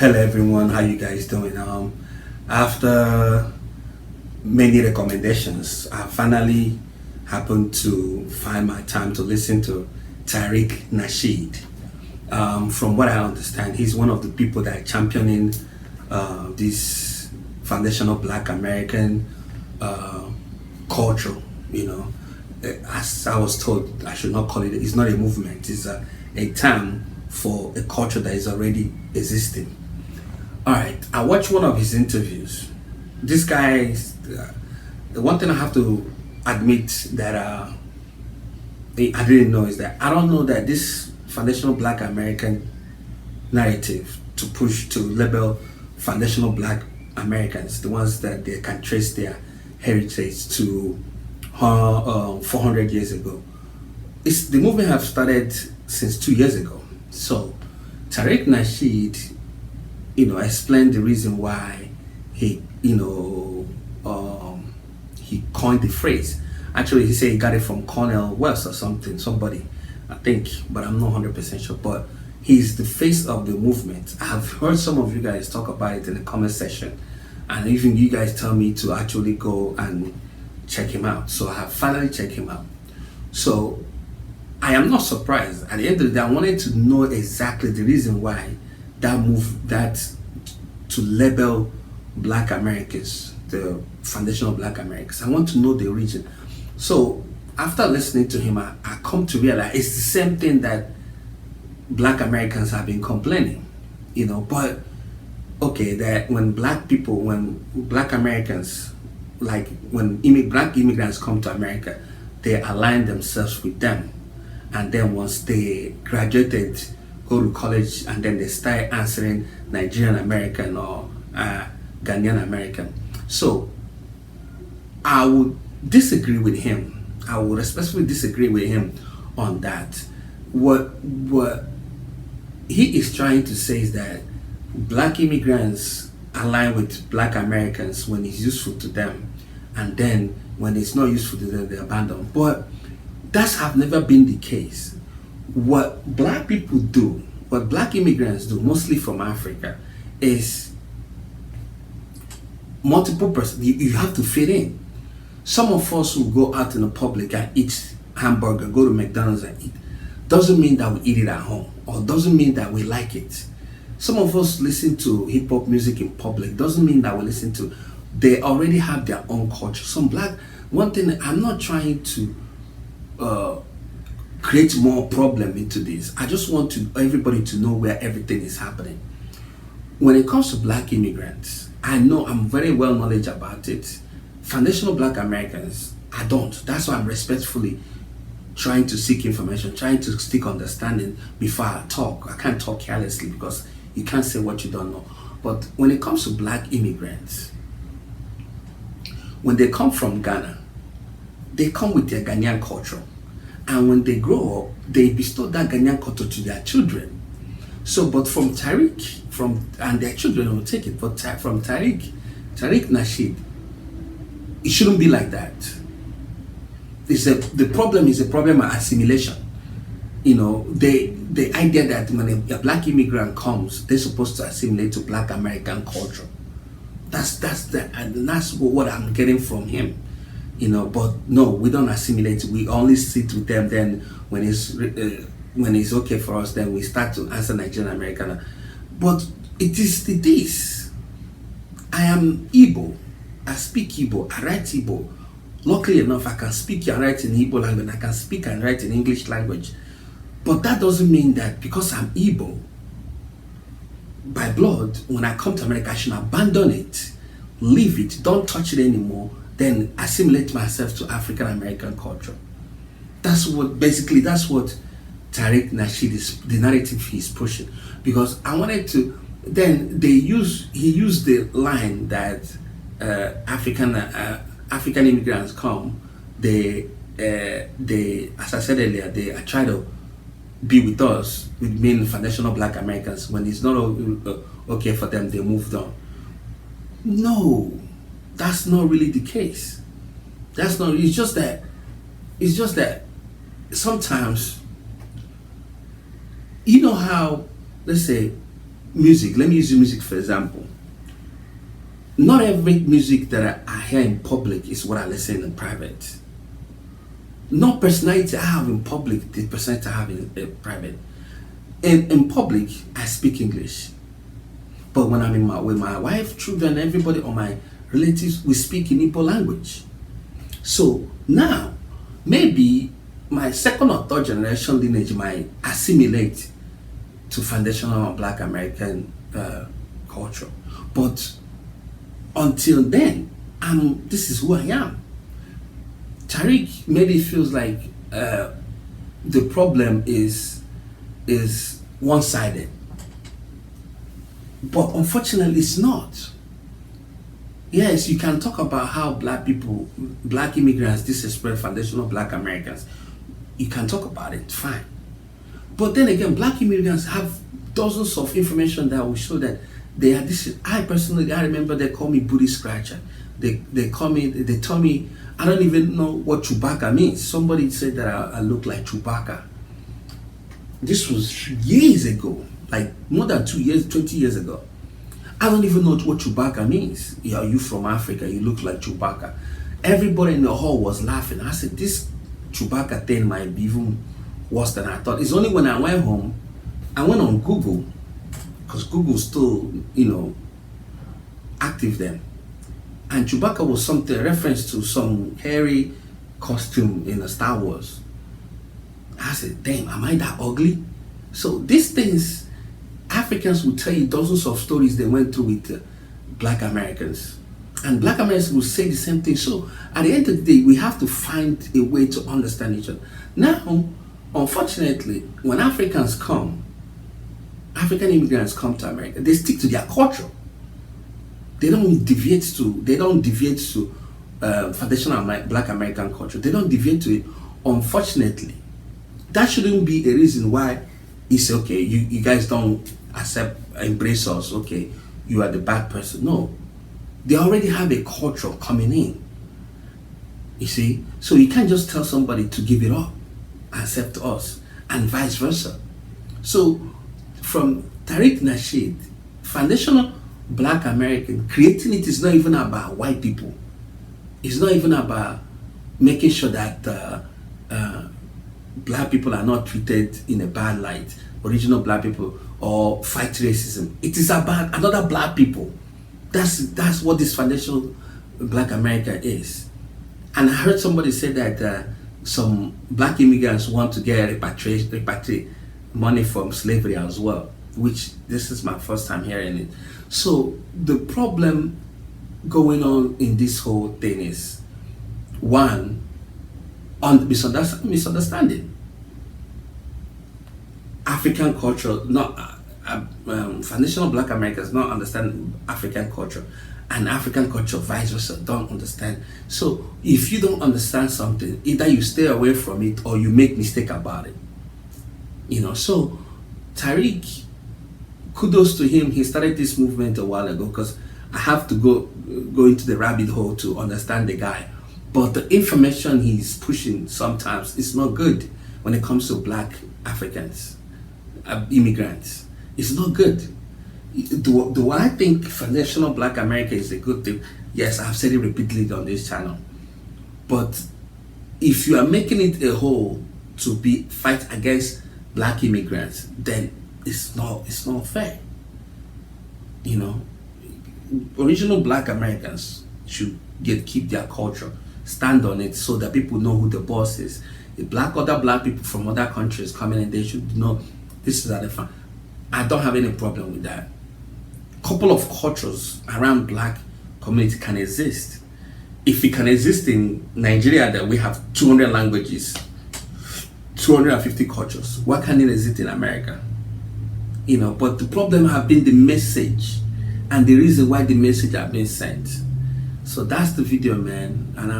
Hello everyone, how you guys doing? After many recommendations, I finally happened to find my time to listen to Tariq Nasheed. From what I understand, he's one of the people that are championing this foundational Black American culture. You know, as I was told, I should not call it. It's not a movement. It's a term for a culture that is already existing. All right, I watched one of his interviews. This guy, the one thing I have to admit that I didn't know is that I don't know that this foundational Black American narrative to push to label foundational Black Americans, the ones that they can trace their heritage to 400 years ago. The movement have started since 2 years ago. So Tariq Nasheed, explained the reason why he, he coined the phrase. Actually, he said he got it from Cornell West or somebody, I think, but I'm not 100% sure. But he's the face of the movement. I've heard some of you guys talk about it in the comment section, and even you guys tell me to actually go and check him out. So I have finally checked him out. So I am not surprised. At the end of the day, I wanted to know exactly the reason why that to label Black Americans, the foundational Black Americans. I want to know the origin. So after listening to him, I come to realize it's the same thing that Black Americans have been complaining, but okay, that when Black Americans, like when Black immigrants come to America, they align themselves with them. And then once they graduated, go to college, and then they start answering Nigerian American or Ghanaian American. So I would disagree with him. I would especially disagree with him on that. What he is trying to say is that Black immigrants align with Black Americans when it's useful to them, and then when it's not useful to them, they abandon. But that's have never been the case. What Black people do, what Black immigrants do, mostly from Africa, is multiple person. You have to fit in. Some of us who go out in the public and eat hamburger, go to McDonald's and eat, doesn't mean that we eat it at home, or doesn't mean that we like it. Some of us listen to hip hop music in public, doesn't mean that we listen to. They already have their own culture. One thing, I'm not trying to create more problem into this. I just want everybody to know where everything is happening. When it comes to Black immigrants, I know I'm very well knowledgeable about it. Foundational Black Americans, I don't. That's why I'm respectfully trying to seek information, trying to seek understanding before I talk. I can't talk carelessly because you can't say what you don't know. But when it comes to Black immigrants, when they come from Ghana, they come with their Ghanaian culture. And when they grow up, they bestow that Ghanaian culture to their children. So, but from Tariq, and their children will take it, but from Tariq Nasheed, it shouldn't be like that. The problem is a problem of assimilation. The idea that when a Black immigrant comes, they're supposed to assimilate to Black American culture. That's what I'm getting from him. But no, we don't assimilate. We only sit with them. Then when it's okay for us, then we start to answer Nigerian American. But it is this. I am Igbo. I speak Igbo. I write Igbo. Luckily enough, I can speak and write in Igbo language. I can speak and write in English language. But that doesn't mean that because I'm Igbo, by blood, when I come to America, I should abandon it, leave it, don't touch it anymore, then assimilate myself to African American culture. That's what Tariq Nasheed is, the narrative he's pushing. Because I wanted to, then he used the line that African immigrants come, they as I said earlier, they try to be with us, with being foundational Black Americans. When it's not okay for them, they moved on. No, that's not really the case. It's just that sometimes, how, let's say, music, let me use music for example. Not every music that I hear in public is what I listen in private. Not personality I have in public, the personality I have in private. In public, I speak English. But when I'm with my wife, children, everybody, or my relatives, we speak in Igbo language. So now, maybe my second or third generation lineage might assimilate to foundational Black American culture. But until then, this is who I am. Tariq maybe feels like the problem is one-sided. But unfortunately, it's not. Yes, you can talk about how black immigrants disrespect foundational Black Americans. You can talk about it, fine. But then again, Black immigrants have dozens of information that will show that they are this. I remember they call me booty scratcher. They tell me, I don't even know what Chewbacca means. Somebody said that I look like Chewbacca. This was years ago, like more than 2 years, 20 years ago. I don't even know what Chewbacca means. Are you from Africa? You look like Chewbacca. Everybody in the hall was laughing. I said, this Chewbacca thing might be even worse than I thought. It's only when I went home, I went on Google, because Google's still, active then. And Chewbacca was something, a reference to some hairy costume in a Star Wars. I said, damn, am I that ugly? So these things, Africans will tell you dozens of stories they went through with Black Americans. And Black Americans will say the same thing. So at the end of the day, we have to find a way to understand each other. Now, unfortunately, when African immigrants come to America, they stick to their culture. They don't deviate to foundational Black American culture. They don't deviate to it, unfortunately. That shouldn't be a reason why it's okay, you guys don't embrace us, okay, you are the bad person. No. They already have a culture coming in. You see? So you can't just tell somebody to give it up, accept us, and vice versa. So from Tariq Nasheed, foundational Black American, creating it is not even about white people. It's not even about making sure that Black people are not treated in a bad light, original Black people, or fight racism. It is about another Black people. That's what this foundational Black America is. And I heard somebody say that some Black immigrants want to get repatriate money from slavery as well, which this is my first time hearing it. So the problem going on in this whole thing is, one, on misunderstanding. African culture, not foundational Black Americans not understand African culture, and African culture vice versa don't understand. So if you don't understand something, either you stay away from it or you make mistake about it. So Tariq, kudos to him. He started this movement a while ago, because I have to go into the rabbit hole to understand the guy. But the information he's pushing sometimes is not good when it comes to Black Africans, immigrants. It's not good. Do I think foundational Black America is a good thing? Yes, I've said it repeatedly on this channel. But if you are making it a whole to fight against Black immigrants, then it's not fair. Original Black Americans should keep their culture, stand on it, so that people know who the boss is. If other Black people from other countries coming in, they should know this is how they find. I don't have any problem with that. Couple of cultures around Black community can exist. If it can exist in Nigeria, that we have 200 languages, 250 cultures, why can't it exist in America? But the problem have been the message, and the reason why the message have been sent. So that's the video, man. And